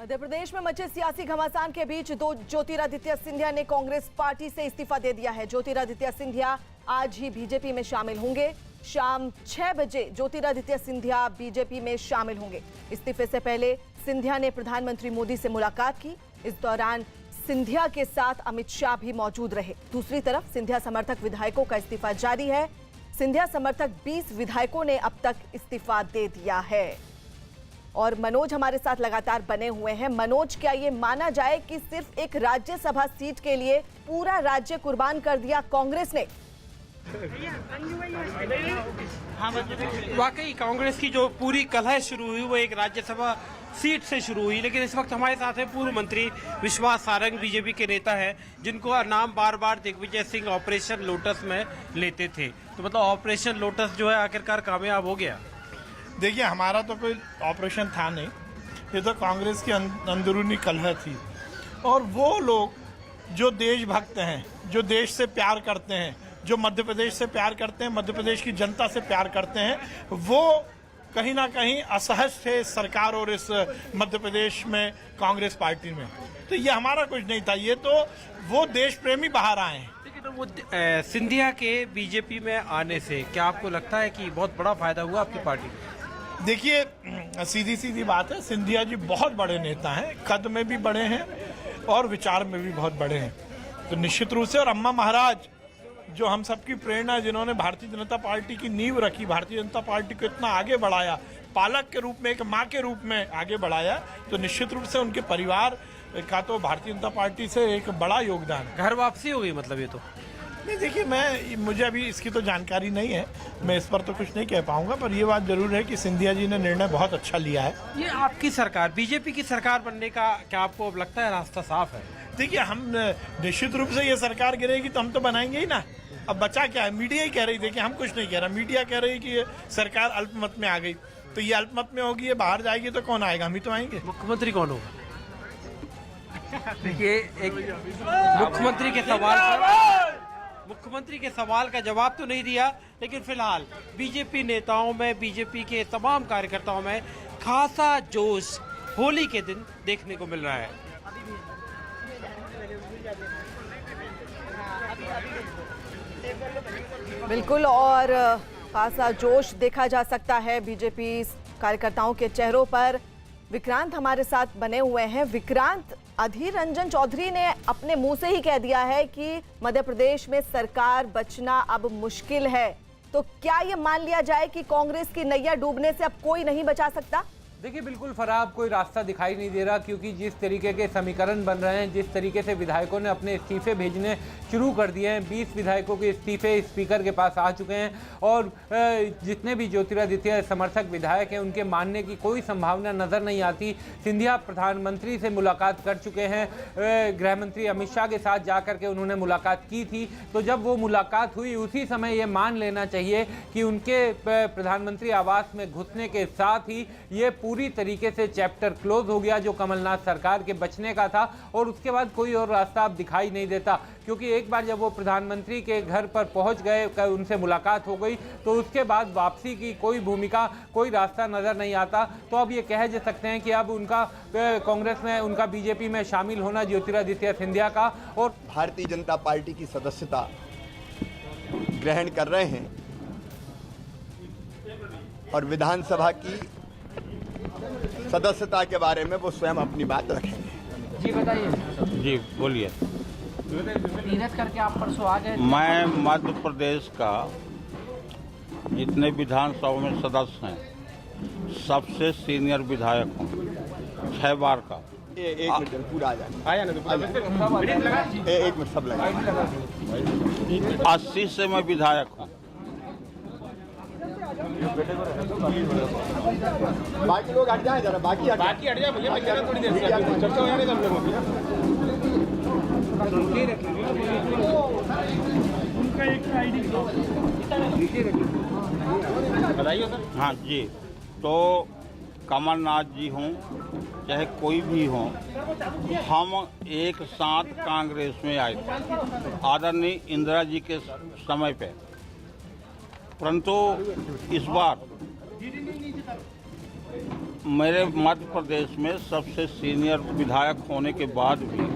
मध्य प्रदेश में मचे सियासी घमासान के बीच ज्योतिरादित्य सिंधिया ने कांग्रेस पार्टी से इस्तीफा दे दिया है। ज्योतिरादित्य सिंधिया आज ही बीजेपी में शामिल होंगे। शाम 6 बजे ज्योतिरादित्य सिंधिया बीजेपी में शामिल होंगे। इस्तीफे से पहले सिंधिया ने प्रधानमंत्री मोदी से मुलाकात की। इस दौरान सिंधिया के साथ अमित शाह भी मौजूद रहे। दूसरी तरफ सिंधिया समर्थक विधायकों का इस्तीफा जारी है। सिंधिया समर्थक 20 विधायकों ने अब तक इस्तीफा दे दिया है। और मनोज हमारे साथ लगातार बने हुए हैं। मनोज, क्या ये माना जाए कि सिर्फ एक राज्यसभा सीट के लिए पूरा राज्य कुर्बान कर दिया कांग्रेस ने? वाकई कांग्रेस की जो पूरी कलह शुरू हुई वो एक राज्यसभा सीट से शुरू हुई, लेकिन इस वक्त हमारे साथ है पूर्व मंत्री विश्वास सारंग, बीजेपी के नेता हैं, जिनको नाम बार बार दिग्विजय सिंह ऑपरेशन लोटस में लेते थे। तो मतलब ऑपरेशन लोटस जो है आखिरकार कामयाब हो गया? देखिए, हमारा तो कोई ऑपरेशन था नहीं, ये तो कांग्रेस की अंदरूनी कलह थी। और वो लोग जो देशभक्त हैं, जो देश से प्यार करते हैं, जो मध्य प्रदेश से प्यार करते हैं, मध्य प्रदेश की जनता से प्यार करते हैं, वो कहीं ना कहीं असहज थे सरकार और इस मध्य प्रदेश में कांग्रेस पार्टी में। तो ये हमारा कुछ नहीं था, ये तो वो देश प्रेमी बाहर आए हैं। लेकिन वो सिंधिया के बीजेपी में आने से क्या आपको लगता है कि बहुत बड़ा फायदा हुआ आपकी पार्टी को? देखिए, सीधी सीधी बात है, सिंधिया जी बहुत बड़े नेता हैं, कद में भी बड़े हैं और विचार में भी बहुत बड़े हैं। तो निश्चित रूप से, और अम्मा महाराज जो हम सबकी प्रेरणा, जिन्होंने भारतीय जनता पार्टी की नींव रखी, भारतीय जनता पार्टी को इतना आगे बढ़ाया, पालक के रूप में, एक माँ के रूप में आगे बढ़ाया, तो निश्चित रूप से उनके परिवार का तो भारतीय जनता पार्टी से एक बड़ा योगदान है। घर वापसी हो गई मतलब ये तो? नहीं, देखिए, मुझे अभी इसकी तो जानकारी नहीं है, मैं इस पर तो कुछ नहीं कह पाऊंगा, पर ये बात जरूर है कि सिंधिया जी ने निर्णय बहुत अच्छा लिया है। ये आपकी सरकार, बीजेपी की सरकार बनने का क्या आपको अब लगता है रास्ता साफ है? देखिए, हम निश्चित रूप से ये सरकार गिरेगी तो हम तो बनाएंगे ही ना। अब बचा क्या है? मीडिया ही कह रही, देखिए हम कुछ नहीं कह रहा, मीडिया कह रही कि ये सरकार अल्पमत में आ गई, तो ये अल्पमत में होगी, ये बाहर जाएगी तो कौन आएगा? हम ही तो आएंगे। मुख्यमंत्री कौन होगा? देखिए, एक मुख्यमंत्री के सवाल का जवाब तो नहीं दिया, लेकिन फिलहाल बीजेपी नेताओं में, बीजेपी के तमाम कार्यकर्ताओं में खासा जोश होली के दिन देखने को मिल रहा है। बिल्कुल, और खासा जोश देखा जा सकता है बीजेपी कार्यकर्ताओं के चेहरों पर। विक्रांत हमारे साथ बने हुए हैं। विक्रांत, अधीर रंजन चौधरी ने अपने मुंह से ही कह दिया है कि मध्य प्रदेश में सरकार बचना अब मुश्किल है, तो क्या ये मान लिया जाए कि कांग्रेस की नैया डूबने से अब कोई नहीं बचा सकता? देखिए, बिल्कुल फराब कोई रास्ता दिखाई नहीं दे रहा, क्योंकि जिस तरीके के समीकरण बन रहे हैं, जिस तरीके से विधायकों ने अपने इस्तीफे भेजने शुरू कर दिए हैं, 20 विधायकों के इस्तीफे स्पीकर के पास आ चुके हैं, और जितने भी ज्योतिरादित्य समर्थक विधायक हैं उनके मानने की कोई संभावना नज़र नहीं आती। सिंधिया प्रधानमंत्री से मुलाकात कर चुके हैं, गृह मंत्री अमित शाह के साथ जा कर के उन्होंने मुलाकात की थी। तो जब वो मुलाकात हुई, उसी समय ये मान लेना चाहिए कि उनके प्रधानमंत्री आवास में घुसने के साथ ही ये पूरी तरीके से चैप्टर क्लोज हो गया जो कमलनाथ सरकार के बचने का था, और उसके बाद कोई और रास्ता अब दिखाई नहीं देता। क्योंकि एक बार जब वो प्रधानमंत्री के घर पर पहुंच गए, उनसे मुलाकात हो गई, तो उसके बाद वापसी की कोई भूमिका, कोई रास्ता नजर नहीं आता। तो अब ये कह जा सकते हैं कि अब उनका कांग्रेस में, उनका बीजेपी में शामिल होना ज्योतिरादित्य सिंधिया का, और भारतीय जनता पार्टी की सदस्यता ग्रहण कर रहे हैं और विधानसभा की सदस्यता के बारे में वो स्वयं अपनी बात रखेंगे। जी बताइए। जी बोलिए। नीरज करके आप परसों आ गए। मैं मध्य प्रदेश का जितने विधानसभा में सदस्य हैं सबसे सीनियर विधायक हूँ, 6 बार का। एक मिनट, पूरा आ जाना, एक मिनट सब लगा। 80 से मैं विधायक हूँ। बाकी लोग हट जाए जरा, बाकी हट जाए, थोड़ी देर से चर्चा हो जाने दो हम लोगों की। बताइए सर। हाँ जी, तो कमलनाथ जी हों चाहे कोई भी हो, हम एक साथ कांग्रेस में आए थे आदरणीय इंदिरा जी के समय पे, परंतु इस बार मेरे मध्य प्रदेश में सबसे सीनियर विधायक होने के बाद भी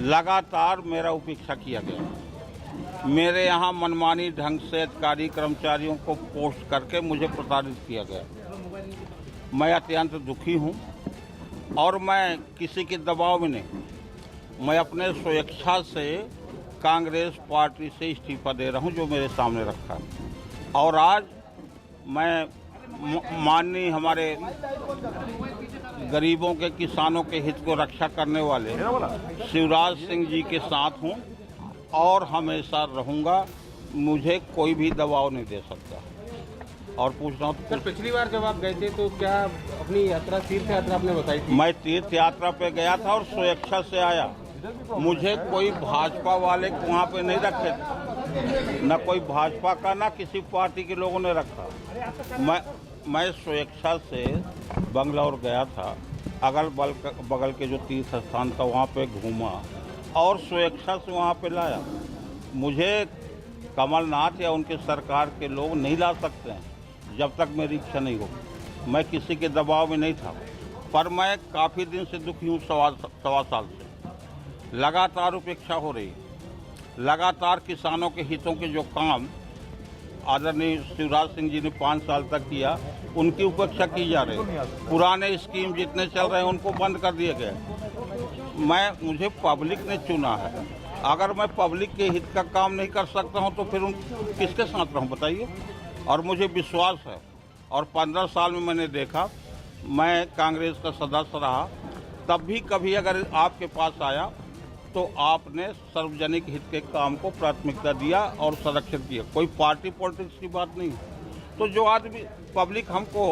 लगातार मेरा उपेक्षा किया गया। मेरे यहाँ मनमानी ढंग से अधिकारी कर्मचारियों को पोस्ट करके मुझे प्रताड़ित किया गया। मैं अत्यंत दुखी हूँ और मैं किसी के दबाव में नहीं, मैं अपने स्वेच्छा से कांग्रेस पार्टी से इस्तीफा दे रहा हूँ जो मेरे सामने रखा है। और आज मैं माननीय हमारे गरीबों के किसानों के हित को रक्षा करने वाले शिवराज सिंह जी के साथ हूँ और हमेशा रहूँगा। मुझे कोई भी दबाव नहीं दे सकता। और पूछ रहा हूँ सर, पिछली बार जब आप गए थे तो क्या अपनी यात्रा तीर्थ यात्रा आपने बताई थी? मैं तीर्थ यात्रा पे गया था और स्वेच्छा से आया। मुझे कोई भाजपा वाले वहाँ पे नहीं रखे थे, न कोई भाजपा का ना किसी पार्टी के लोगों ने रखा। मैं स्वेच्छा से बंगलौर गया था, अगल बगल के जो तीर्थ स्थान था वहाँ पे घूमा और स्वेच्छा से वहाँ पे लाया। मुझे कमलनाथ या उनके सरकार के लोग नहीं ला सकते हैं जब तक मेरी इच्छा नहीं हो। मैं किसी के दबाव में नहीं था, पर मैं काफ़ी दिन से दुखी हूँ। सवा साल से लगातार उपेक्षा हो रही है। लगातार किसानों के हितों के जो काम आदरणीय शिवराज सिंह जी ने 5 साल तक किया, उनकी उपेक्षा की जा रही है। पुराने स्कीम जितने चल रहे हैं उनको बंद कर दिए गए। मुझे पब्लिक ने चुना है, अगर मैं पब्लिक के हित का काम नहीं कर सकता हूं तो फिर किसके साथ रहूं बताइए। और मुझे विश्वास है, और 15 साल में मैंने देखा, मैं कांग्रेस का सदस्य रहा, तब भी कभी अगर आपके पास आया तो आपने सार्वजनिक हित के काम को प्राथमिकता दिया और संरक्षण किया। कोई पार्टी पॉलिटिक्स की बात नहीं। तो जो आदमी पब्लिक हमको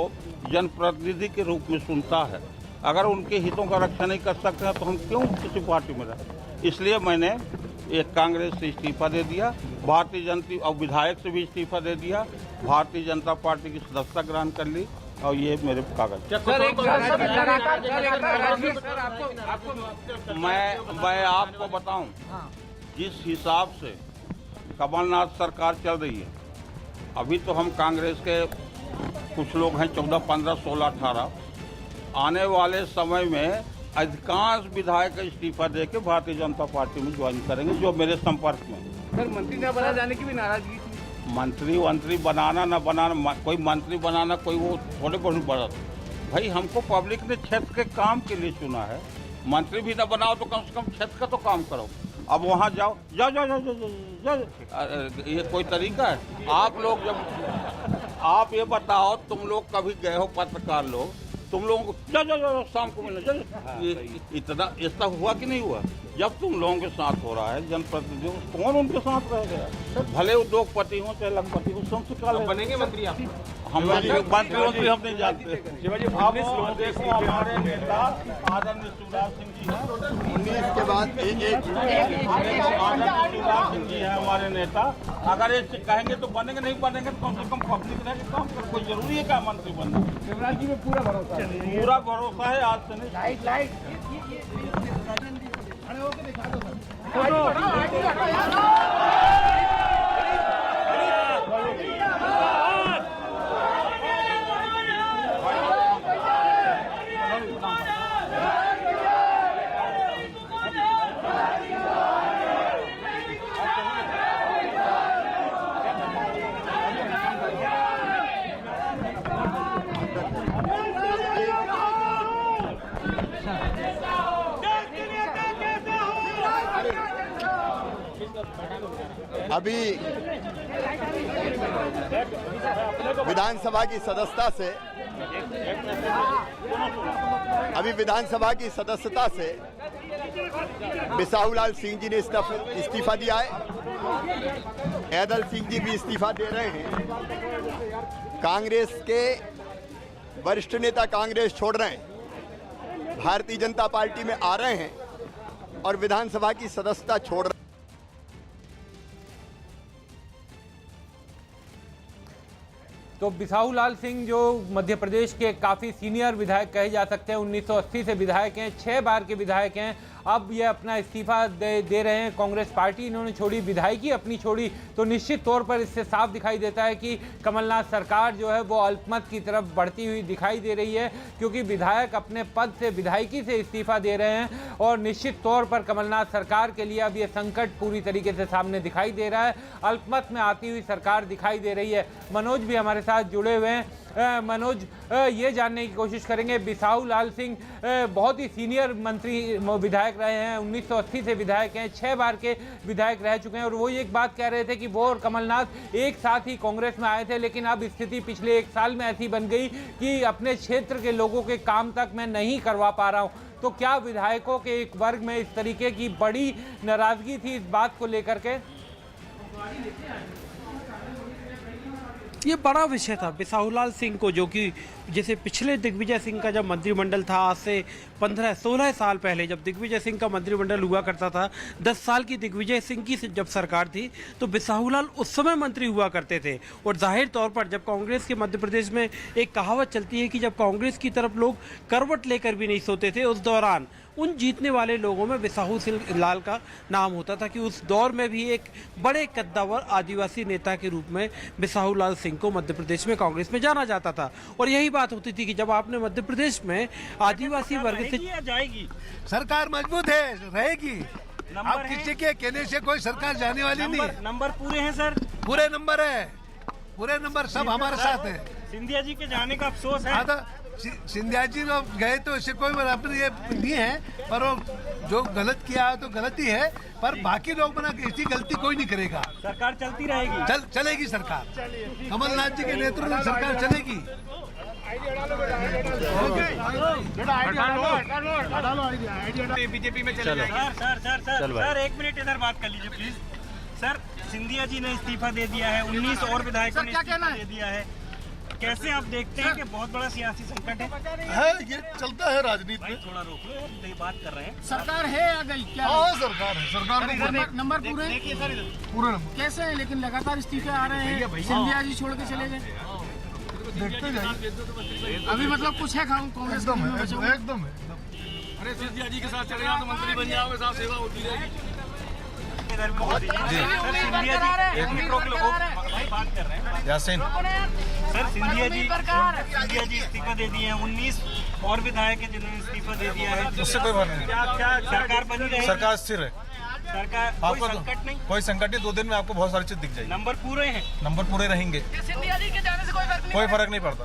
जनप्रतिनिधि के रूप में सुनता है, अगर उनके हितों का रक्षा नहीं कर सकते हैं तो हम क्यों किसी पार्टी में रहें। इसलिए मैंने एक कांग्रेस से इस्तीफा दे दिया, भारतीय जनता और विधायक से भी इस्तीफा दे दिया, भारतीय जनता पार्टी की सदस्यता ग्रहण कर ली और ये मेरे कागज। मैं आपको बताऊं, जिस हिसाब से कमलनाथ सरकार चल रही है, अभी तो हम कांग्रेस के कुछ लोग हैं 14, 15, 16, 18, आने वाले समय में अधिकांश विधायक इस्तीफा देके भारतीय जनता पार्टी में ज्वाइन करेंगे जो मेरे संपर्क में। सर, मंत्री न बना जाने की भी नाराजगी थी। मंत्री बनाना न बनाना, कोई मंत्री बनाना कोई वो थोड़े बहुत बड़ा। भाई हमको पब्लिक ने क्षेत्र के काम के लिए चुना है। मंत्री भी न बनाओ तो कम से कम क्षेत्र का तो काम करो। अब वहाँ जाओ जाओ जाओ जाओ जाओ, जाओ, जाओ। ये कोई तरीका है? आप लोग जब आप ये बताओ, तुम लोग कभी गए हो पत्रकार लोग, तुम लोगों को जाओ जाओ जाओ शाम को मिलने जाओ, इतना हुआ कि नहीं हुआ? जब तुम लोगों के साथ हो रहा है जनप्रतिनिधियों, कौन उनके साथ रहेगा? भले उद्योगपति हो चाहे लखपति हो, संस्कार बनेंगे मंत्री आप? हम मंत्री हम नहीं जानते। अब देखो हमारे नेता आदरणीय शिवराज सिंह जी हैं, 19 के बाद आदरणीय शिवराज सिंह जी हैं हमारे नेता। अगर ये कहेंगे तो बनेंगे, नहीं बनेंगे तो कम से कम पब्लिक रहे काम कर। कोई जरूरी है क्या मंत्री बनना? शिवराज जी में पूरा भरोसा है। पूरा भरोसा है। आज से नहीं। अभी विधानसभा की सदस्यता से बिसाहूलाल सिंह जी ने इस्तीफा दिया है। ऐदल सिंह जी भी इस्तीफा दे रहे हैं। कांग्रेस के वरिष्ठ नेता कांग्रेस छोड़ रहे हैं, भारतीय जनता पार्टी में आ रहे हैं और विधानसभा की सदस्यता छोड़ रहे हैं। तो बिसाहूलाल सिंह जो मध्य प्रदेश के काफ़ी सीनियर विधायक कहे जा सकते हैं, 1980 से विधायक हैं, 6 बार के विधायक हैं अब ये अपना इस्तीफा दे रहे हैं। कांग्रेस पार्टी इन्होंने छोड़ी, विधायकी अपनी छोड़ी, तो निश्चित तौर पर इससे साफ दिखाई देता है कि कमलनाथ सरकार जो है वो अल्पमत की तरफ बढ़ती हुई दिखाई दे रही है, क्योंकि विधायक अपने पद से, विधायकी से इस्तीफा दे रहे हैं और निश्चित तौर पर कमलनाथ सरकार के लिए अब ये संकट पूरी तरीके से सामने दिखाई दे रहा है। अल्पमत में आती हुई सरकार दिखाई दे रही है। मनोज भी हमारे साथ जुड़े हुए हैं। मनोज, ये जानने की कोशिश करेंगे, बिसाहू लाल सिंह बहुत ही सीनियर मंत्री विधायक रहे हैं, 1980 से विधायक हैं, 6 बार के विधायक रह चुके हैं और वो एक बात कह रहे थे कि वो और कमलनाथ एक साथ ही कांग्रेस में आए थे, लेकिन अब स्थिति पिछले 1 साल में ऐसी बन गई कि अपने क्षेत्र के लोगों के काम तक मैं नहीं करवा पा रहा हूँ। तो क्या विधायकों के एक वर्ग में इस तरीके की बड़ी नाराजगी थी इस बात को लेकर के? ये बड़ा विषय था बिसाहूलाल सिंह को, जो कि जैसे पिछले दिग्विजय सिंह का जब मंत्रिमंडल था, आज से 15-16 साल पहले जब दिग्विजय सिंह का मंत्रिमंडल हुआ करता था, 10 साल की दिग्विजय सिंह की जब सरकार थी तो बिसाहूलाल उस समय मंत्री हुआ करते थे। और जाहिर तौर पर जब कांग्रेस के मध्य प्रदेश में एक कहावत चलती है कि जब कांग्रेस की तरफ लोग करवट लेकर भी नहीं सोते थे, उस दौरान उन जीतने वाले लोगों में बिसाहू लाल का नाम होता था कि उस दौर में भी एक बड़े कद्दावर आदिवासी नेता के रूप में बिसाहू लाल सिंह को मध्य प्रदेश में कांग्रेस में जाना जाता था। और यही बात होती थी कि जब आपने मध्य प्रदेश में आदिवासी वर्ग से जाएगी सरकार, मजबूत है, रहेगी। अब किसी के कहने से कोई सरकार जाने वाली नहीं। नंबर पूरे हैं सर, पूरे नंबर है, पूरे नंबर सब हमारे साथ है। सिंधिया जी के जाने का अफसोस है। हाँ तो सिंधिया जी लोग गए तो इससे कोई बराबर ये नहीं है, पर वो जो गलत किया है तो गलती है, पर बाकी लोग बना ऐसी गलती कोई नहीं करेगा। सरकार चलती रहेगी, चलेगी सरकार, कमलनाथ जी के नेतृत्व में सरकार चलेगी। बीजेपी में चले सर 1 मिनट इधर बात कर लीजिए प्लीज। सर, सिंधिया जी ने इस्तीफा दे दिया है, 19 और विधायकों ने इस्तीफा दे दिया है। कैसे आप देखते हैं कि बहुत बड़ा सियासी संकट है? ये चलता है राजनीति में। थोड़ा रोक लो, हम बात कर रहे हैं। सरकार है आ गई क्या? हाँ सरकार है, सरकार नंबर पूरे पूरे नंबर कैसे है? लेकिन लगातार इस्तीफे आ रहे हैं, सिंधिया जी छोड़ के चले गए। देखते जाइए, अभी मतलब कुछ है कांग्रेस एकदम है। अरे सिंधिया जी के साथ चले जाओ तो मंत्री बन जाओगे, साथ सेवा होती रहेगी। बात कर रहे हैं यासीन सर, सिंधिया जी इस्तीफा दे दिए हैं, 19 और विधायक हैं जिन्होंने इस्तीफा दे दिया है। उससे कोई बात नहीं, क्या सरकार बनी रहेगी? सरकार स्थिर है, सरकार कोई संकट नहीं, कोई संकट नहीं। 2 दिन में आपको बहुत सारी चीज दिख जाएगी। नंबर पूरे हैं, नंबर पूरे रहेंगे, सिंधिया जी के जाने से कोई फर्क नहीं पड़ता।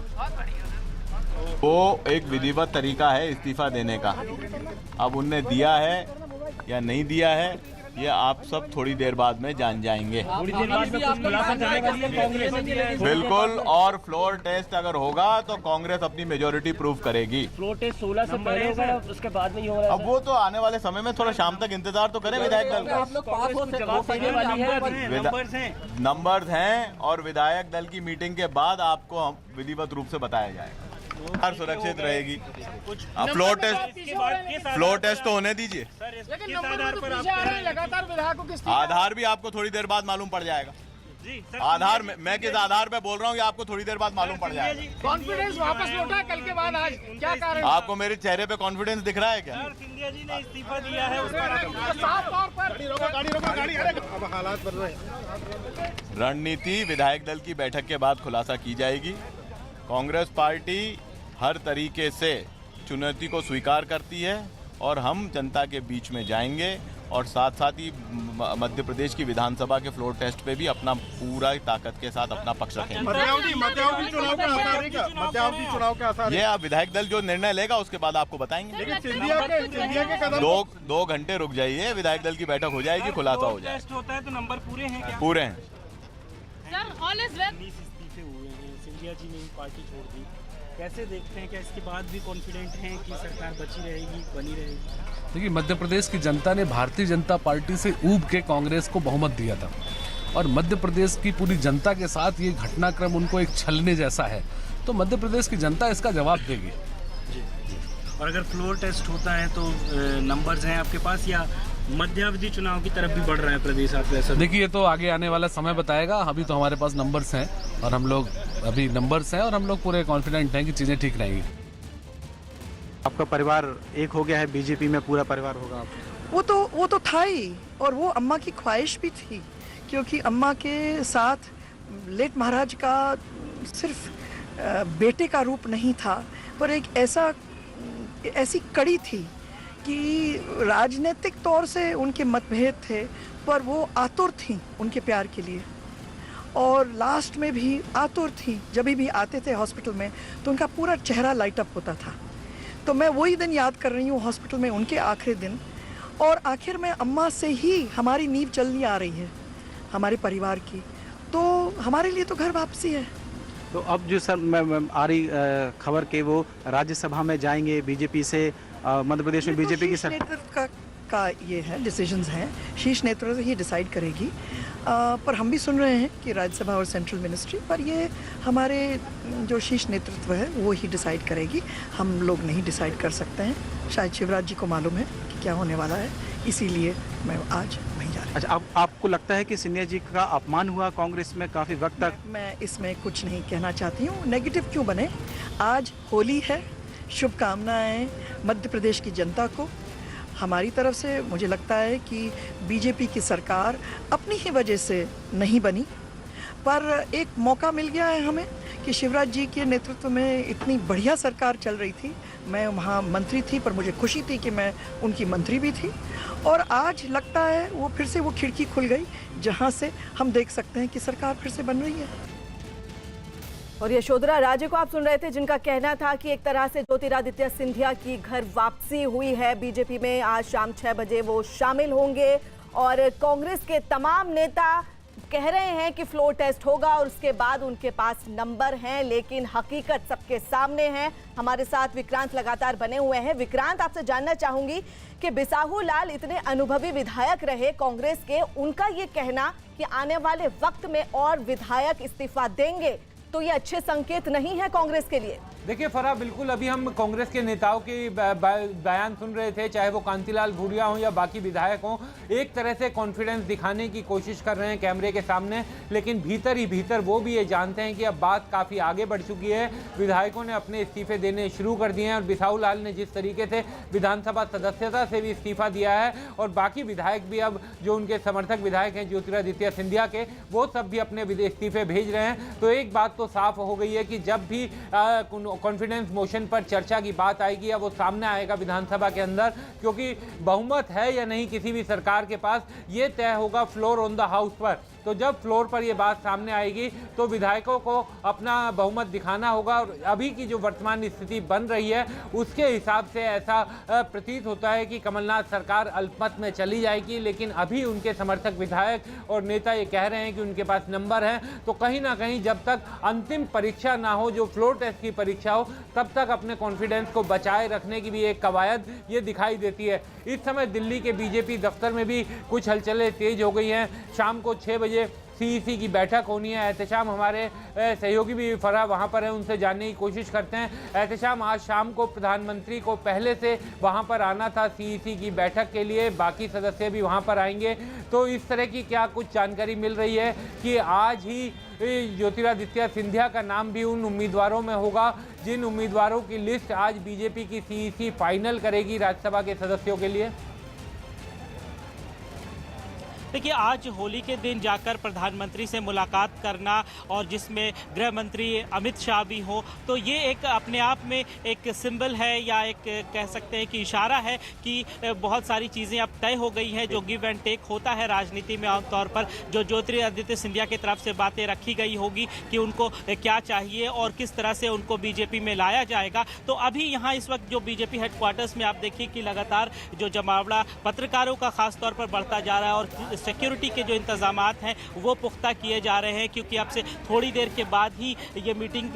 वो एक विधिवत तरीका है इस्तीफा देने का। अब उनने दिया है या नहीं दिया है, ये आप सब थोड़ी देर बाद में जान जाएंगे। बिल्कुल, और फ्लोर टेस्ट अगर होगा तो कांग्रेस अपनी मेजोरिटी प्रूव करेगी। फ्लोर टेस्ट 16 से पहले होगा, उसके बाद में ही हो रहा है। अब वो तो आने वाले समय में थोड़ा शाम तक इंतजार तो करें विधायक दल का। नंबर्स हैं और विधायक दल की मीटिंग के बाद आपको हम विधिवत रूप से बताया जाएगा। हर सुरक्षित रहेगी। अब फ्लोर टेस्ट तो होने दीजिए। लगातार विधायकों के आधार भी आपको थोड़ी देर बाद मालूम पड़ जाएगा। आधार मैं किस आधार पे बोल रहा हूँ ये आपको थोड़ी देर बाद मालूम पड़ जाएगा। कॉन्फिडेंस वापस लौटा कल के बाद, आज क्या कारण? आपको मेरे चेहरे पे कॉन्फिडेंस दिख रहा है क्या? सिंधिया जी ने इस्तीफा दिया है, उस पर साफ तौर पर अब हालात बन रहे हैं। रणनीति विधायक दल की बैठक के बाद खुलासा की जाएगी। कांग्रेस पार्टी हर तरीके से चुनौती को स्वीकार करती है और हम जनता के बीच में जाएंगे और साथ साथ ही मध्य प्रदेश की विधानसभा के फ्लोर टेस्ट पे भी अपना पूरा ताकत के साथ अपना पक्ष रखेंगे। ये आप विधायक दल जो निर्णय लेगा उसके बाद आपको बताएंगे। लेकिन 2 घंटे रुक जाइए, विधायक दल की बैठक हो जाएगी, खुलासा हो जाएगा। टेस्ट होता है तो नंबर पूरे हैं क्या? पूरे हैं। इस्तीफे हुए हैं, सिंधिया जी ने पार्टी छोड़ दी, कैसे देखते हैं? क्या इसके बाद भी कॉन्फिडेंट हैं कि सरकार बची रहेगी, बनी रहेगी? देखिए, मध्य प्रदेश की जनता ने भारतीय जनता पार्टी से ऊब के कांग्रेस को बहुमत दिया था और मध्य प्रदेश की पूरी जनता के साथ ये घटनाक्रम उनको एक छलने जैसा है, तो मध्य प्रदेश की जनता इसका जवाब देगी। और अगर फ्लोर टेस्ट होता है तो नंबर्स हैं आपके पास, या मध्यावधि चुनाव की तरफ भी बढ़ रहा है प्रदेश? आप ऐसा देखिए, ये तो आगे आने वाला समय बताएगा। अभी तो हमारे पास नंबर्स हैं और हम लोग पूरे कॉन्फिडेंट हैं कि चीज़ें ठीक रहेंगी। आपका परिवार एक हो गया है, बीजेपी में पूरा परिवार होगा आपका? वो तो था ही, और वो अम्मा की ख्वाहिश भी थी, क्योंकि अम्मा के साथ लेट महाराज का सिर्फ बेटे का रूप नहीं था, पर एक ऐसी कड़ी थी कि राजनीतिक तौर से उनके मतभेद थे, पर वो आतुर थी उनके प्यार के लिए, और लास्ट में भी आतुर थी। जब भी आते थे हॉस्पिटल में तो उनका पूरा चेहरा लाइट अप होता था। तो मैं वही दिन याद कर रही हूँ, हॉस्पिटल में उनके आखिरी दिन, और आखिर में अम्मा से ही हमारी नींव चलनी आ रही है हमारे परिवार की, तो हमारे लिए तो घर वापसी है। तो अब जो सर आ रही खबर के वो राज्यसभा में जाएंगे बीजेपी से, मध्य प्रदेश में बीजेपी की नेतृत्व का ये है, डिसीजंस हैं, शीर्ष नेतृत्व ही डिसाइड करेगी। पर हम भी सुन रहे हैं कि राज्यसभा और सेंट्रल मिनिस्ट्री, पर ये हमारे जो शीर्ष नेतृत्व है वो ही डिसाइड करेगी, हम लोग नहीं डिसाइड कर सकते हैं। शायद शिवराज जी को मालूम है कि क्या होने वाला है, इसीलिए मैं आज वहीं जा रही हूँ। अच्छा, आपको लगता है कि सिंधिया जी का अपमान हुआ कांग्रेस में काफ़ी वक्त तक? मैं इसमें कुछ नहीं कहना चाहती हूँ, नेगेटिव क्यों बने। आज होली है, शुभकामनाएं मध्य प्रदेश की जनता को। हमारी तरफ से मुझे लगता है कि बीजेपी की सरकार अपनी ही वजह से नहीं बनी, पर एक मौका मिल गया है हमें कि शिवराज जी के नेतृत्व में इतनी बढ़िया सरकार चल रही थी। मैं वहाँ मंत्री थी, पर मुझे खुशी थी कि मैं उनकी मंत्री भी थी, और आज लगता है वो फिर से वो खिड़की खुल गई जहाँ से हम देख सकते हैं कि सरकार फिर से बन रही है। और यशोधरा राजे को आप सुन रहे थे, जिनका कहना था कि एक तरह से ज्योतिरादित्य सिंधिया की घर वापसी हुई है बीजेपी में। आज शाम 6 बजे वो शामिल होंगे, और कांग्रेस के तमाम नेता कह रहे हैं कि फ्लोर टेस्ट होगा और उसके बाद उनके पास नंबर हैं, लेकिन हकीकत सबके सामने है। हमारे साथ विक्रांत लगातार बने हुए हैं। विक्रांत, आपसे जानना चाहूंगी कि बिसाहू लाल इतने अनुभवी विधायक रहे कांग्रेस के, उनका ये कहना कि आने वाले वक्त में और विधायक इस्तीफा देंगे, तो ये अच्छे संकेत नहीं है कांग्रेस के लिए? देखिए फराह, बिल्कुल अभी हम कांग्रेस के नेताओं के बयान सुन रहे थे, चाहे वो कांतिलाल भूरिया हों या बाकी विधायक हों, एक तरह से कॉन्फिडेंस दिखाने की कोशिश कर रहे हैं कैमरे के सामने, लेकिन भीतर ही भीतर वो भी ये जानते हैं कि अब बात काफ़ी आगे बढ़ चुकी है। विधायकों ने अपने इस्तीफे देने शुरू कर दिए हैं, और बिसाहू लाल ने जिस तरीके से विधानसभा सदस्यता से भी इस्तीफा दिया है, और बाकी विधायक भी अब जो उनके समर्थक विधायक हैं ज्योतिरादित्य सिंधिया के, वो सब भी अपने इस्तीफे भेज रहे हैं। तो एक बात तो साफ हो गई है कि जब भी कॉन्फिडेंस मोशन पर चर्चा की बात आएगी या वो सामने आएगा विधानसभा के अंदर, क्योंकि बहुमत है या नहीं किसी भी सरकार के पास, ये तय होगा फ्लोर ऑन द हाउस पर। तो जब फ्लोर पर ये बात सामने आएगी तो विधायकों को अपना बहुमत दिखाना होगा, और अभी की जो वर्तमान स्थिति बन रही है उसके हिसाब से ऐसा प्रतीत होता है कि कमलनाथ सरकार अल्पमत में चली जाएगी। लेकिन अभी उनके समर्थक विधायक और नेता ये कह रहे हैं कि उनके पास नंबर हैं, तो कहीं ना कहीं जब तक अंतिम परीक्षा ना हो, जो फ्लोर टेस्ट की परीक्षा हो, तब तक अपने कॉन्फिडेंस को बचाए रखने की भी एक कवायद ये दिखाई देती है। इस समय दिल्ली के बीजेपी दफ्तर में भी कुछ हलचलें तेज हो गई हैं। शाम को 6 बजे सीईसी की बैठक होनी है। एहतशाम हमारे सहयोगी भी फराह वहाँ पर है, उनसे जानने की कोशिश करते हैं। एहतशाम, आज शाम को प्रधानमंत्री को पहले से वहाँ पर आना था सीईसी की बैठक के लिए, बाकी सदस्य भी वहाँ पर आएंगे, तो इस तरह की क्या कुछ जानकारी मिल रही है कि आज ही ज्योतिरादित्य सिंधिया का नाम भी उन उम्मीदवारों में होगा जिन उम्मीदवारों की लिस्ट आज बीजेपी की सीईसी फाइनल करेगी राज्यसभा के सदस्यों के लिए? देखिए, आज होली के दिन जाकर प्रधानमंत्री से मुलाकात करना और जिसमें गृह मंत्री अमित शाह भी हो, तो ये एक अपने आप में एक सिंबल है या एक कह सकते हैं कि इशारा है कि बहुत सारी चीज़ें अब तय हो गई हैं। जो गिव एंड टेक होता है राजनीति में आमतौर पर, जो ज्योतिरादित्य सिंधिया की तरफ से बातें रखी गई होगी कि उनको क्या चाहिए और किस तरह से उनको बीजेपी में लाया जाएगा। तो अभी यहाँ इस वक्त जो बीजेपी हेडक्वार्टर्स में आप देखिए कि लगातार जो जमावड़ा पत्रकारों का खास तौर पर बढ़ता जा रहा है, और सिक्योरिटी के जो इंतजामात हैं वो पुख्ता किए जा रहे हैं, क्योंकि अब से थोड़ी देर के बाद ही ये मीटिंग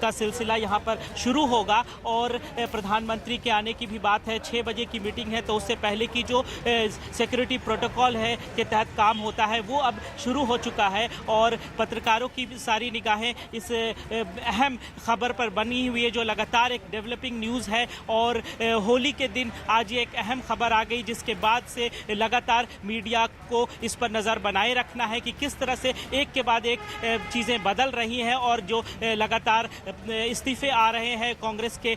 का सिलसिला यहाँ पर शुरू होगा। और प्रधानमंत्री के आने की भी बात है। 6 बजे की मीटिंग है, तो उससे पहले की जो सिक्योरिटी प्रोटोकॉल है के तहत काम होता है वो अब शुरू हो चुका है, और पत्रकारों की सारी निगाहें इस अहम खबर पर बनी हुई है जो लगातार एक डेवलपिंग न्यूज़ है। और होली के दिन आज ये एक अहम खबर आ गई, जिसके बाद से लगातार मीडिया को इस पर नज़र बनाए रखना है कि किस तरह से एक के बाद एक चीज़ें बदल रही हैं और जो लगातार इस्तीफे आ रहे हैं कांग्रेस के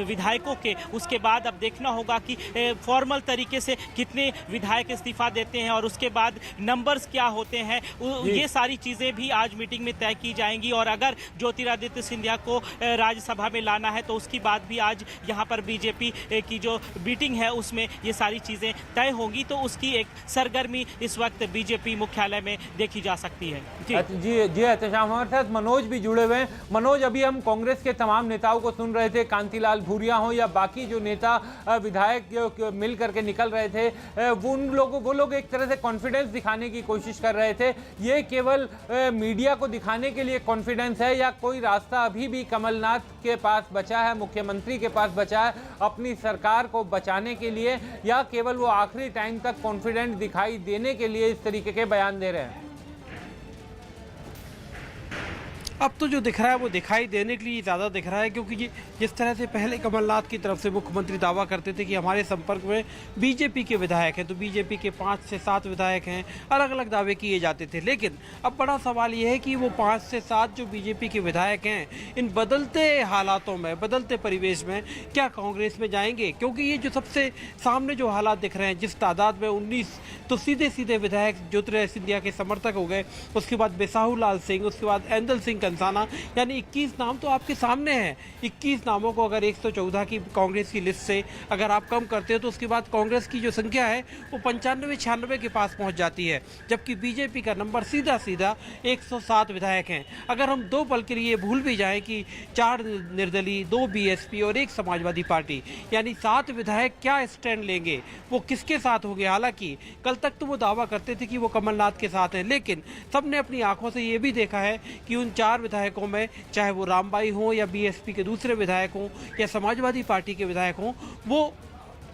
विधायकों के, उसके बाद अब देखना होगा कि फॉर्मल तरीके से कितने विधायक इस्तीफा देते हैं और उसके बाद नंबर्स क्या होते हैं, ये सारी चीज़ें भी आज मीटिंग में तय की जाएंगी। और अगर ज्योतिरादित्य सिंधिया को राज्यसभा में लाना है तो उसकी बात भी आज यहाँ पर बीजेपी की जो मीटिंग है उसमें ये सारी चीज़ें तय होंगी, तो उसकी एक सरगर्मी इस वक्त बीजेपी मुख्यालय में देखी जा सकती है। जी एहतशाम, हमारे साथ मनोज भी जुड़े हुए हैं। मनोज, अभी हम कांग्रेस के तमाम नेताओं को सुन रहे थे, कांतिलाल भूरिया हो या बाकी जो नेता विधायक मिल करके निकल रहे थे, वो लोग एक तरह से कॉन्फिडेंस दिखाने की कोशिश कर रहे थे। ये केवल मीडिया को दिखाने के लिए कॉन्फिडेंस है या कोई रास्ता अभी भी कमलनाथ के पास बचा है, मुख्यमंत्री के पास बचा है अपनी सरकार को बचाने के लिए, या केवल वो आखिरी टाइम तक कॉन्फिडेंट दिखाई देने के लिए इस तरीके के बयान दे रहे हैं? अब तो जो दिख रहा है वो दिखाई देने के लिए ज़्यादा दिख रहा है, क्योंकि जिस तरह से पहले कमलनाथ की तरफ से मुख्यमंत्री दावा करते थे कि हमारे संपर्क में बीजेपी के विधायक हैं, तो बीजेपी के 5 से 7 विधायक हैं, अलग अलग दावे किए जाते थे। लेकिन अब बड़ा सवाल ये है कि वो 5 से 7 जो बीजेपी के विधायक हैं, इन बदलते हालातों में, बदलते परिवेश में क्या कांग्रेस में जाएंगे? क्योंकि ये जो सबसे सामने जो हालात दिख रहे हैं, जिस तादाद में 19 तो सीधे सीधे विधायक ज्योतिरादित्य सिंधिया के समर्थक हो गए, उसके बाद बिसाहू लाल सिंह, उसके बाद ऐंदल सिंह कंसाना, यानी 21 नाम तो आपके सामने हैं। 21 नामों को अगर 114 की कांग्रेस की लिस्ट से अगर आप कम करते हो तो उसके बाद कांग्रेस की जो संख्या है वो 95-96 के पास पहुंच जाती है, जबकि बीजेपी का नंबर सीधा सीधा 107 विधायक हैं। अगर हम 2 पल के लिए भूल भी जाएं कि 4 निर्दलीय, 2 बीएसपी और 1 समाजवादी पार्टी, यानी 7 विधायक क्या स्टैंड लेंगे, वो किसके साथ होंगे? हालांकि कल तक तो वो दावा करते थे कि वो कमलनाथ के साथ हैं, लेकिन सबने अपनी आंखों से ये भी देखा है कि उन 4 विधायकों में, चाहे वो रामबाई हों या बीएसपी के दूसरे विधायक हों या समाजवादी पार्टी के विधायक हों, वो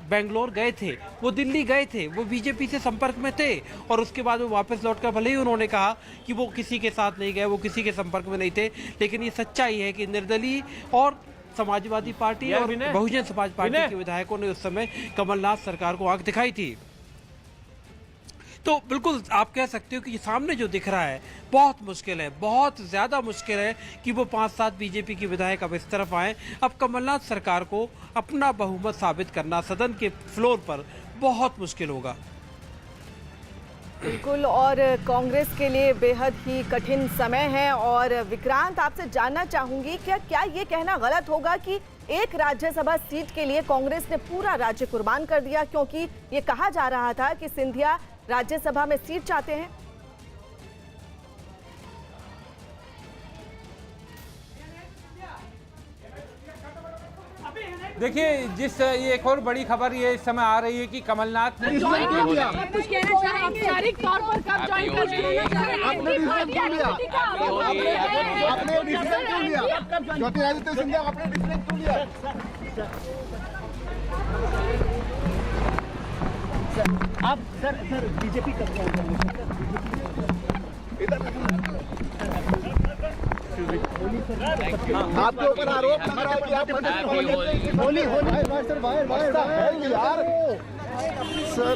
बेंगलोर गए थे, वो दिल्ली गए थे, वो बीजेपी से संपर्क में थे, और उसके बाद वो वापस लौटकर भले ही उन्होंने कहा कि वो किसी के साथ नहीं गए, वो किसी के संपर्क में नहीं थे, लेकिन ये सच्चाई है कि निर्दलीय और समाजवादी पार्टी और बहुजन समाज पार्टी के विधायकों ने उस समय कमलनाथ सरकार को आंख दिखाई थी। तो बिल्कुल आप कह सकते हो कि ये सामने जो दिख रहा है बहुत मुश्किल है, बहुत ज़्यादा मुश्किल है कि वो 5-7 बीजेपी के विधायक अब इस तरफ आए। अब कमलनाथ सरकार को अपना बहुमत साबित करना सदन के फ्लोर पर बहुत मुश्किल होगा। बिल्कुल, और कांग्रेस के लिए बेहद ही कठिन समय है। और विक्रांत, आपसे जानना चाहूंगी क्या ये कहना गलत होगा कि एक राज्यसभा सीट के लिए कांग्रेस ने पूरा राज्य कुर्बान कर दिया, क्योंकि ये कहा जा रहा था कि सिंधिया राज्यसभा में सीट चाहते हैं? देखिए, जिस ये एक और बड़ी खबर ये इस समय आ रही है कि कमलनाथ ने औपचारिक तौर पर कब ज्वाइन कर ज्योतिरादित्य सिंधिया आपने डिसीजन क्यों लिया? आप सर बीजेपी कब आपके ऊपर आरोप लग रहा है कि आप होली सर।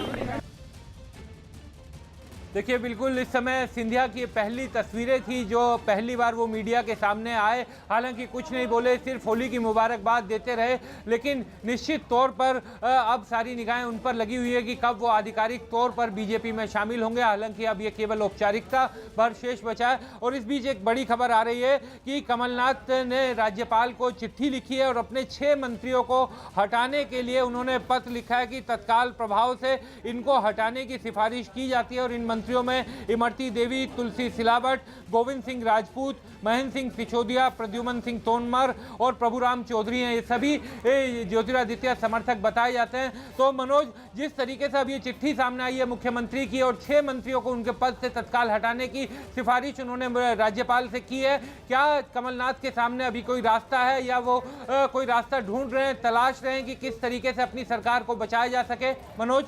देखिए, बिल्कुल इस समय सिंधिया की पहली तस्वीरें थी जो पहली बार वो मीडिया के सामने आए। हालांकि कुछ नहीं बोले, सिर्फ होली की मुबारकबाद देते रहे, लेकिन निश्चित तौर पर अब सारी निगाहें उन पर लगी हुई है कि कब वो आधिकारिक तौर पर बीजेपी में शामिल होंगे। हालांकि अब ये केवल औपचारिकता पर शेष बचा है। और इस बीच एक बड़ी खबर आ रही है कि कमलनाथ ने राज्यपाल को चिट्ठी लिखी है और अपने 6 मंत्रियों को हटाने के लिए उन्होंने पत्र लिखा है कि तत्काल प्रभाव से इनको हटाने की सिफारिश की जाती है। और इन मंत्रियों में इमरती देवी, तुलसी सिलावट, गोविंद सिंह राजपूत, महेंद्र सिंह सिसोदिया, प्रद्युमन सिंह तोमर और प्रभुराम चौधरी हैं। ये सभी ज्योतिरादित्य समर्थक बताए जाते हैं। तो मनोज, जिस तरीके से अब ये चिट्ठी सामने आई है मुख्यमंत्री की और 6 मंत्रियों को उनके पद से तत्काल हटाने की सिफारिश उन्होंने राज्यपाल से की है, क्या कमलनाथ के सामने अभी कोई रास्ता है या वो कोई रास्ता ढूंढ रहे हैं, तलाश रहे हैं कि किस तरीके से अपनी सरकार को बचाया जा सके? मनोज,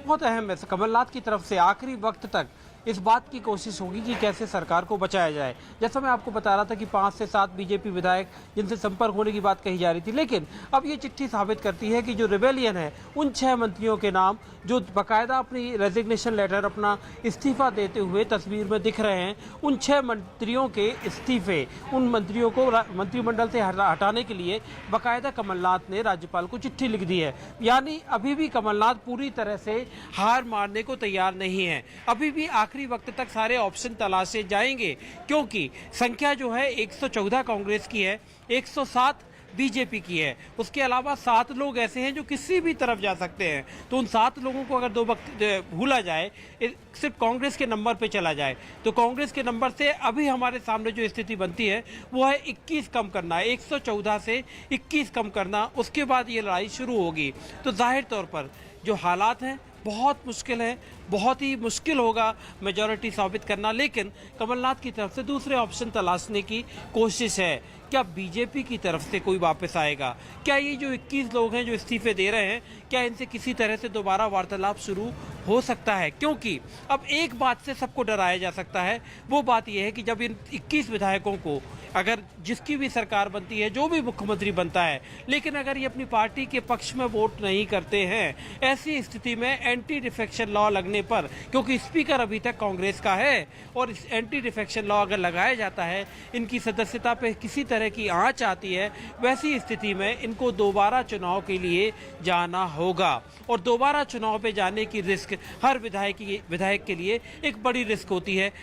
बहुत अहम है। कमलनाथ की तरफ से आखिरी वक्त तक इस बात की कोशिश होगी कि कैसे सरकार को बचाया जाए। जैसा मैं आपको बता रहा था कि 5 से 7 बीजेपी विधायक जिनसे संपर्क होने की बात कही जा रही थी, लेकिन अब ये चिट्ठी साबित करती है कि जो रिबेलियन है उन 6 मंत्रियों के नाम जो बाकायदा अपनी रेजिग्नेशन लेटर, अपना इस्तीफा देते हुए तस्वीर में दिख रहे हैं, उन 6 मंत्रियों के इस्तीफे, उन मंत्रियों को मंत्रिमंडल से हटाने के लिए बाकायदा कमलनाथ ने राज्यपाल को चिट्ठी लिख दी है। यानी अभी भी कमलनाथ पूरी तरह से हार मानने को तैयार नहीं है। अभी भी आखिरी वक्त तक सारे ऑप्शन तलाशे जाएंगे, क्योंकि संख्या जो है 114 कांग्रेस की है, 107 बीजेपी की है। उसके अलावा 7 लोग ऐसे हैं जो किसी भी तरफ जा सकते हैं। तो उन 7 लोगों को अगर 2 वक्त भूला जाए, सिर्फ कांग्रेस के नंबर पे चला जाए, तो कांग्रेस के नंबर से अभी हमारे सामने जो स्थिति बनती है वो है 21 कम करना है, 114 से 21 कम करना। उसके बाद ये लड़ाई शुरू होगी। तो जाहिर तौर पर जो हालात हैं बहुत मुश्किल है, बहुत ही मुश्किल होगा मेजॉरिटी साबित करना। लेकिन कमलनाथ की तरफ से दूसरे ऑप्शन तलाशने की कोशिश है। क्या बीजेपी की तरफ से कोई वापस आएगा? क्या ये जो 21 लोग हैं जो इस्तीफे दे रहे हैं, क्या इनसे किसी तरह से दोबारा वार्तालाप शुरू हो सकता है? क्योंकि अब एक बात से सबको डराया जा सकता है, वो बात यह है कि जब इन 21 विधायकों को, अगर जिसकी भी सरकार बनती है, जो भी मुख्यमंत्री बनता है, लेकिन अगर ये अपनी पार्टी के पक्ष में वोट नहीं करते हैं, ऐसी स्थिति में एंटी डिफेक्शन लॉ लगने पर, क्योंकि स्पीकर अभी तक कांग्रेस का है और इस एंटी डिफेक्शन लॉ अगर लगाया जाता है, इनकी सदस्यता पे किसी तरह की आंच आती है, वैसी स्थिति में इनको दोबारा चुनाव के लिए जाना होगा। और दोबारा चुनाव पे जाने की रिस्क हर विधायक के लिए एक बड़ी रिस्क होती है।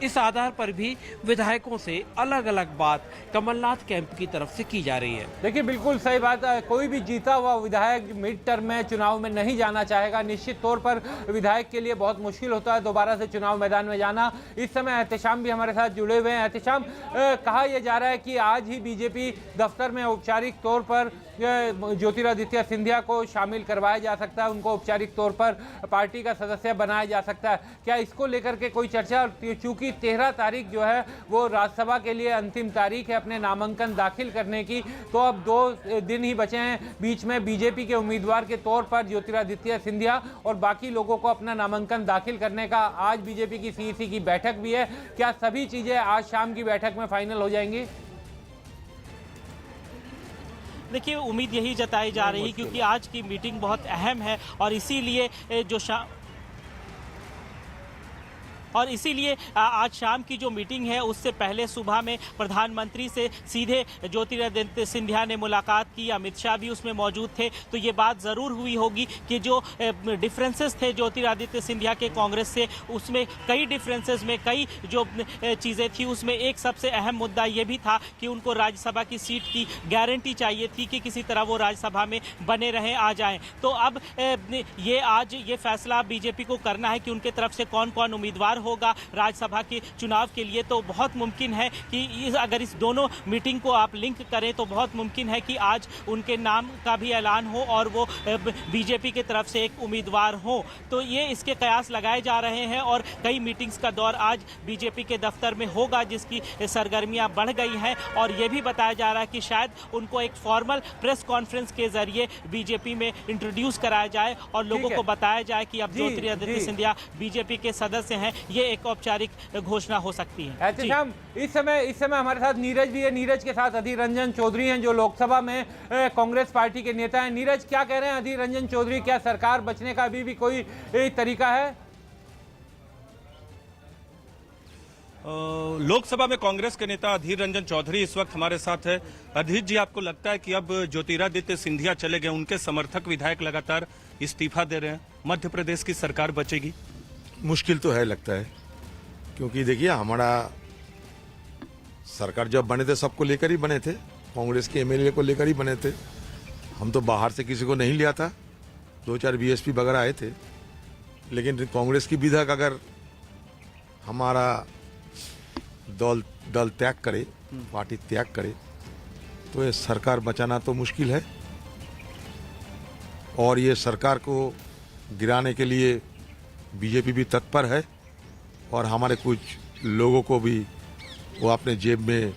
इस आधार पर भी विधायकों से अलग अलग बात कमलनाथ कैंप की तरफ से की जा रही है। देखिए, बिल्कुल सही बात है। कोई भी जीता हुआ विधायक मिड टर्म में चुनाव में नहीं जाना चाहेगा। निश्चित तौर पर विधायक के लिए बहुत मुश्किल होता है दोबारा से चुनाव मैदान में जाना। इस समय एहतेशाम भी हमारे साथ जुड़े हुए हैं। एहतेशाम, कहा यह जा रहा है कि आज ही बीजेपी दफ्तर में औपचारिक तौर पर ज्योतिरादित्य सिंधिया को शामिल करवाया जा सकता है, उनको औपचारिक तौर पर पार्टी का सदस्य बनाया जा सकता है। क्या इसको लेकर के कोई चर्चा? चूंकि 13 तारीख जो है वो राज्यसभा के लिए अंतिम तारीख है अपने नामांकन दाखिल करने की, तो अब 2 दिन ही बचे हैं। बीच में बीजेपी के उम्मीदवार के तौर पर ज्योतिरादित्य सिंधिया और बाकी लोगों को अपना नामांकन दाखिल करने का आज बीजेपी की सीईसी की बैठक भी है। क्या सभी चीजें आज शाम की बैठक में फाइनल हो जाएंगी? देखिए, उम्मीद यही जताई जा रही, क्योंकि आज की मीटिंग बहुत अहम है और इसीलिए आज शाम की जो मीटिंग है उससे पहले सुबह में प्रधानमंत्री से सीधे ज्योतिरादित्य सिंधिया ने मुलाकात की। अमित शाह भी उसमें मौजूद थे। तो ये बात ज़रूर हुई होगी कि जो डिफरेंसेस थे ज्योतिरादित्य सिंधिया के कांग्रेस से, उसमें कई डिफरेंसेस में कई जो चीज़ें थी, उसमें एक सबसे अहम मुद्दा ये भी था कि उनको राज्यसभा की सीट की गारंटी चाहिए थी कि किसी तरह वो राज्यसभा में बने रहें, आ जाएं। तो अब ये आज ये फैसला बीजेपी को करना है कि उनके तरफ से कौन कौन उम्मीदवार होगा राज्यसभा के चुनाव के लिए। तो बहुत मुमकिन है कि अगर इस दोनों मीटिंग को आप लिंक करें तो बहुत मुमकिन है कि आज उनके नाम का भी ऐलान हो और वो बीजेपी की तरफ से एक उम्मीदवार हो। तो ये इसके कयास लगाए जा रहे हैं और कई मीटिंग्स का दौर आज बीजेपी के दफ्तर में होगा, जिसकी सरगर्मियां बढ़ गई हैं। और ये भी बताया जा रहा है कि शायद उनको एक फॉर्मल प्रेस कॉन्फ्रेंस के जरिए बीजेपी में इंट्रोड्यूस कराया जाए और लोगों को बताया जाए कि अब ज्योतिरादित्य सिंधिया बीजेपी के सदस्य हैं। ये एक औपचारिक घोषणा हो सकती है। इस समय हमारे साथ नीरज भी है। नीरज के साथ अधीर रंजन चौधरी हैं जो लोकसभा में कांग्रेस पार्टी के नेता हैं। नीरज, क्या कह रहे हैं अधीर रंजन चौधरी? क्या सरकार बचने का अभी भी कोई तरीका है? लोकसभा में कांग्रेस के नेता अधीर रंजन चौधरी इस वक्त हमारे साथ है। अधीर जी, आपको लगता है कि अब ज्योतिरादित्य सिंधिया चले गए, उनके समर्थक विधायक लगातार इस्तीफा दे रहे हैं, मध्य प्रदेश की सरकार बचेगी? मुश्किल तो है, लगता है, क्योंकि देखिए हमारा सरकार जब बने थे सबको लेकर ही बने थे, कांग्रेस के एमएलए को लेकर ही बने थे। हम तो बाहर से किसी को नहीं लिया था, 2-4 बीएसपी वगैरह आए थे, लेकिन कांग्रेस की विधायक अगर हमारा दल त्याग करे, पार्टी त्याग करे, तो ये सरकार बचाना तो मुश्किल है। और ये सरकार को गिराने के लिए बीजेपी भी तत्पर है और हमारे कुछ लोगों को भी वो अपने जेब में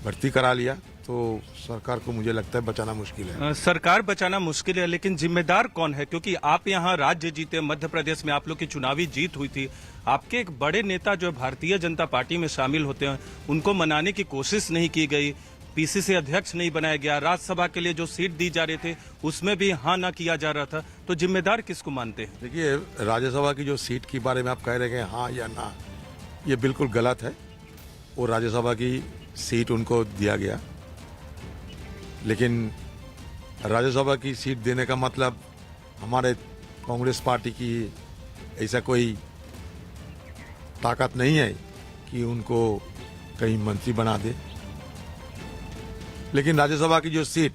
भर्ती करा लिया। तो सरकार को मुझे लगता है बचाना मुश्किल है। सरकार बचाना मुश्किल है, लेकिन जिम्मेदार कौन है? क्योंकि आप यहाँ राज्य जीते, मध्य प्रदेश में आप लोग की चुनावी जीत हुई थी। आपके एक बड़े नेता जो भारतीय जनता पार्टी में शामिल होते हैं, उनको मनाने की कोशिश नहीं की गई, पीसीसी अध्यक्ष नहीं बनाया गया, राज्यसभा के लिए जो सीट दी जा रही थी उसमें भी हाँ ना किया जा रहा था, तो जिम्मेदार किसको मानते हैं? देखिए, राज्यसभा की जो सीट के बारे में आप कह रहे हैं हाँ या ना, ये बिल्कुल गलत है। वो राज्यसभा की सीट उनको दिया गया, लेकिन राज्यसभा की सीट देने का मतलब हमारे कांग्रेस पार्टी की ऐसा कोई ताकत नहीं है कि उनको कहीं मंत्री बना दे। लेकिन राज्यसभा की जो सीट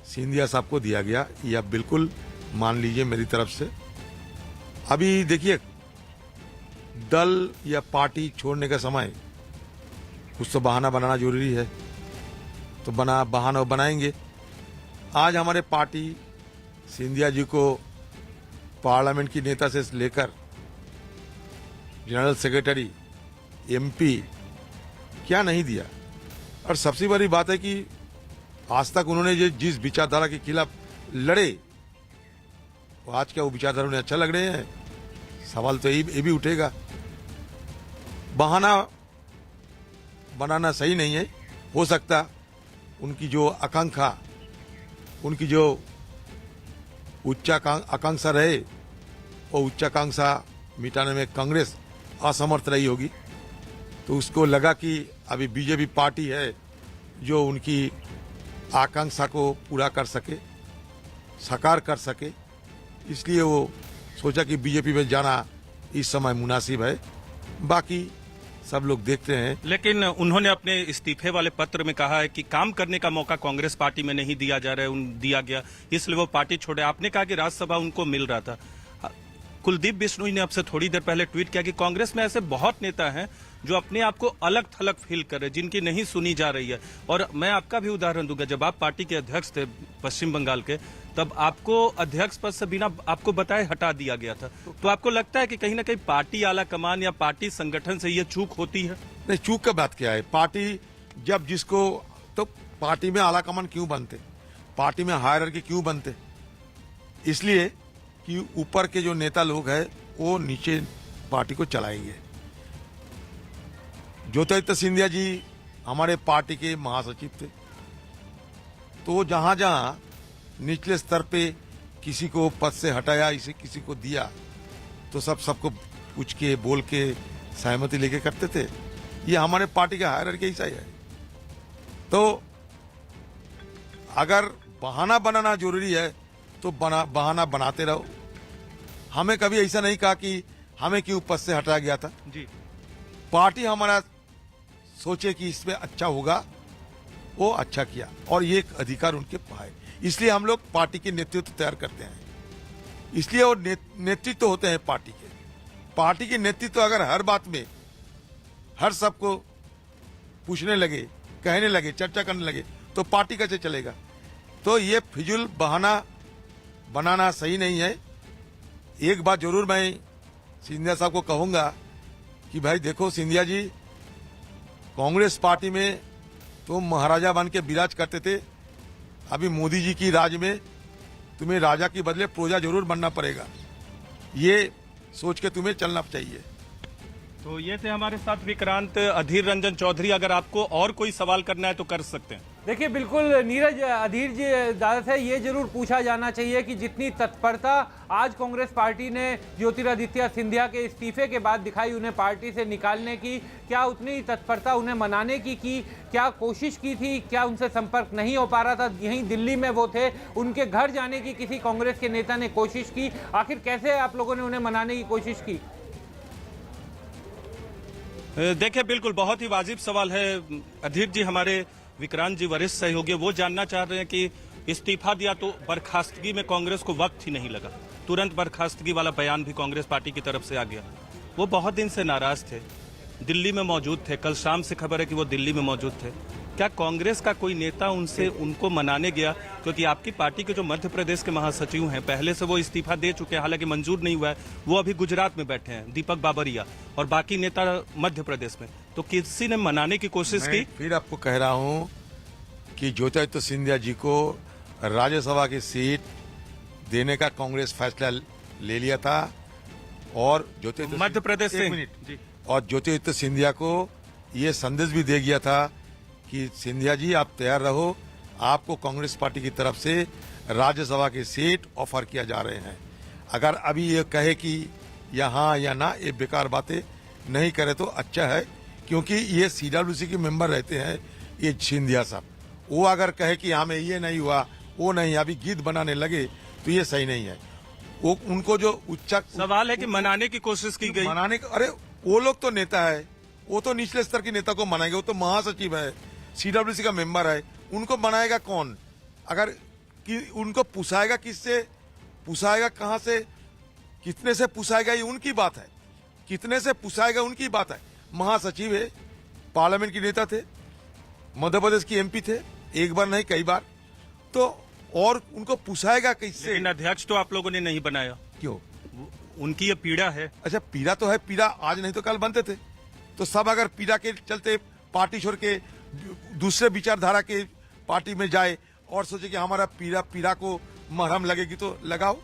सिंधिया साहब को दिया गया, ये आप बिल्कुल मान लीजिए मेरी तरफ से। अभी देखिए, दल या पार्टी छोड़ने का समय कुछ तो बहाना बनाना जरूरी है, तो बहाना बनाएंगे। आज हमारे पार्टी सिंधिया जी को पार्लियामेंट की नेता से लेकर जनरल सेक्रेटरी, एमपी क्या नहीं दिया। और सबसे बड़ी बात है कि आज तक उन्होंने जिस विचारधारा के खिलाफ लड़े, वो आज क्या वो विचारधारा उन्हें अच्छा लग रहे हैं? सवाल तो ये भी उठेगा। बहाना बनाना सही नहीं है। हो सकता उनकी जो आकांक्षा, उनकी जो आकांक्षा रहे, वो उच्चाकांक्षा मिटाने में कांग्रेस असमर्थ रही होगी, तो उसको लगा कि अभी बीजेपी पार्टी है जो उनकी आकांक्षा को पूरा कर सके, साकार कर सके, इसलिए वो सोचा कि बीजेपी में जाना इस समय मुनासिब है। बाकी सब लोग देखते हैं। लेकिन उन्होंने अपने इस्तीफे वाले पत्र में कहा है कि काम करने का मौका कांग्रेस पार्टी में नहीं दिया जा रहा है, दिया गया, इसलिए वो पार्टी छोड़े। आपने कहा कि राज्यसभा उनको मिल रहा था। कुलदीप बिश्नोई ने आपसे थोड़ी देर पहले ट्वीट किया कि कांग्रेस में ऐसे बहुत नेता हैं जो अपने आप को अलग थलग फील कर रहे, जिनकी नहीं सुनी जा रही है। और मैं आपका भी उदाहरण दूंगा, जब आप पार्टी के अध्यक्ष थे पश्चिम बंगाल के, तब आपको अध्यक्ष पद से बिना आपको बताए हटा दिया गया था। तो आपको लगता है कि कहीं ना कहीं पार्टी आला कमान या पार्टी संगठन से ये चूक होती है? नहीं, चूक का बात क्या है? पार्टी जब जिसको, तो पार्टी में आला कमान क्यों बनते, पार्टी में हायरार्की क्यों बनते? इसलिए कि ऊपर के जो नेता लोग हैं वो नीचे पार्टी को चलाएंगे। ज्योतिरादित्य सिंधिया जी हमारे पार्टी के महासचिव थे, तो जहां जहां निचले स्तर पे किसी को पद से हटाया, इसे किसी को दिया, तो सबको पूछ के बोल के सहमति लेके करते थे। ये हमारे पार्टी का हायरार्की ऐसा ही है। तो अगर बहाना बनाना जरूरी है तो बहाना बनाते रहो। हमें कभी ऐसा नहीं कहा कि हमें क्यों पद से हटाया गया था जी। पार्टी हमारा सोचे कि इसमें अच्छा होगा, वो अच्छा किया, और ये एक अधिकार उनके पास है। इसलिए हम लोग पार्टी के नेतृत्व तैयार करते हैं, इसलिए वो नेतृत्व होते हैं पार्टी के। पार्टी के नेतृत्व अगर हर बात में हर सबको पूछने लगे, कहने लगे, चर्चा करने लगे, तो पार्टी कैसे चलेगा? तो ये फिजूल बहाना बनाना सही नहीं है। एक बात जरूर मैं सिंधिया साहब को कहूंगा कि भाई देखो सिंधिया जी, कांग्रेस पार्टी में तुम महाराजा बन के विराज करते थे, अभी मोदी जी की राज में तुम्हें राजा के बदले प्रजा जरूर बनना पड़ेगा। ये सोच के तुम्हें चलना चाहिए। तो ये थे हमारे साथ विक्रांत। अधीर रंजन चौधरी, अगर आपको और कोई सवाल करना है तो कर सकते हैं। देखिए, बिल्कुल नीरज, अधीर जी दादा से ये जरूर पूछा जाना चाहिए कि जितनी तत्परता आज कांग्रेस पार्टी ने ज्योतिरादित्य सिंधिया के इस्तीफे के बाद दिखाई उन्हें पार्टी से निकालने की, क्या उतनी तत्परता उन्हें मनाने की क्या कोशिश की थी? क्या उनसे संपर्क नहीं हो पा रहा था? यहीं दिल्ली में वो थे, उनके घर जाने की किसी कांग्रेस के नेता ने कोशिश की? आखिर कैसे आप लोगों ने उन्हें मनाने की कोशिश की? देखिए, बिल्कुल बहुत ही वाजिब सवाल है। अधीर जी, हमारे विक्रांत जी वरिष्ठ सहयोगी, वो जानना चाह रहे हैं कि इस्तीफा दिया तो बर्खास्तगी में कांग्रेस को वक्त ही नहीं लगा, तुरंत बर्खास्तगी वाला बयान भी कांग्रेस पार्टी की तरफ से आ गया। वो बहुत दिन से नाराज थे, दिल्ली में मौजूद थे, कल शाम से खबर है कि वो दिल्ली में मौजूद थे। क्या कांग्रेस का कोई नेता उनको मनाने गया? क्योंकि आपकी पार्टी के जो मध्य प्रदेश के महासचिव हैं, पहले से वो इस्तीफा दे चुके हैं, हालांकि मंजूर नहीं हुआ है, वो अभी गुजरात में बैठे हैं, दीपक बाबरिया, और बाकी नेता मध्य प्रदेश में। तो किसी ने मनाने की कोशिश की? फिर आपको कह रहा हूं कि ज्योतिरादित्य सिंधिया जी को राज्यसभा की सीट देने का कांग्रेस फैसला ले लिया था और मध्य प्रदेश से और ज्योतिरादित्य सिंधिया को ये संदेश भी दे गया था कि सिंधिया जी आप तैयार रहो, आपको कांग्रेस पार्टी की तरफ से राज्यसभा की सीट ऑफर किया जा रहे हैं। अगर अभी ये कहे कि यहाँ या ना, ये बेकार बातें नहीं करे तो अच्छा है, क्योंकि ये सीडब्ल्यूसी के मेंबर रहते हैं ये सिंधिया साहब। वो अगर कहे कि हमें ये नहीं हुआ, वो नहीं, अभी गीत बनाने लगे तो ये सही नहीं है। वो उनको जो उच्च सवाल है कि मनाने की कोशिश की गई, अरे वो लोग तो नेता है, वो तो निचले स्तर के नेता को मनाएंगे, वो तो महासचिव है, सीडब्ल्यूसी का मेंबर है, उनको मनाएगा कौन? अगर कि उनको पुसाएगा किससे, पुसाएगा कहां से, कितने से पुसाएगा, ये उनकी बात है। कितने से पुसाएगा उनकी बात है। महासचिव है, पार्लियामेंट के नेता थे, मध्य प्रदेश की एमपी थे, एक बार नहीं कई बार, तो और उनको पुसाएगा किससे? लेकिन अध्यक्ष तो आप लोगों ने नहीं बनाया, क्यों? उनकी ये पीड़ा है। अच्छा, पीड़ा तो है, पीड़ा आज नहीं तो कल बनते थे। तो सब अगर पीड़ा के चलते पार्टी छोड़ के दूसरे विचारधारा के पार्टी में जाए और सोचे कि हमारा पीड़ा को मरहम लगेगी, तो लगाओ।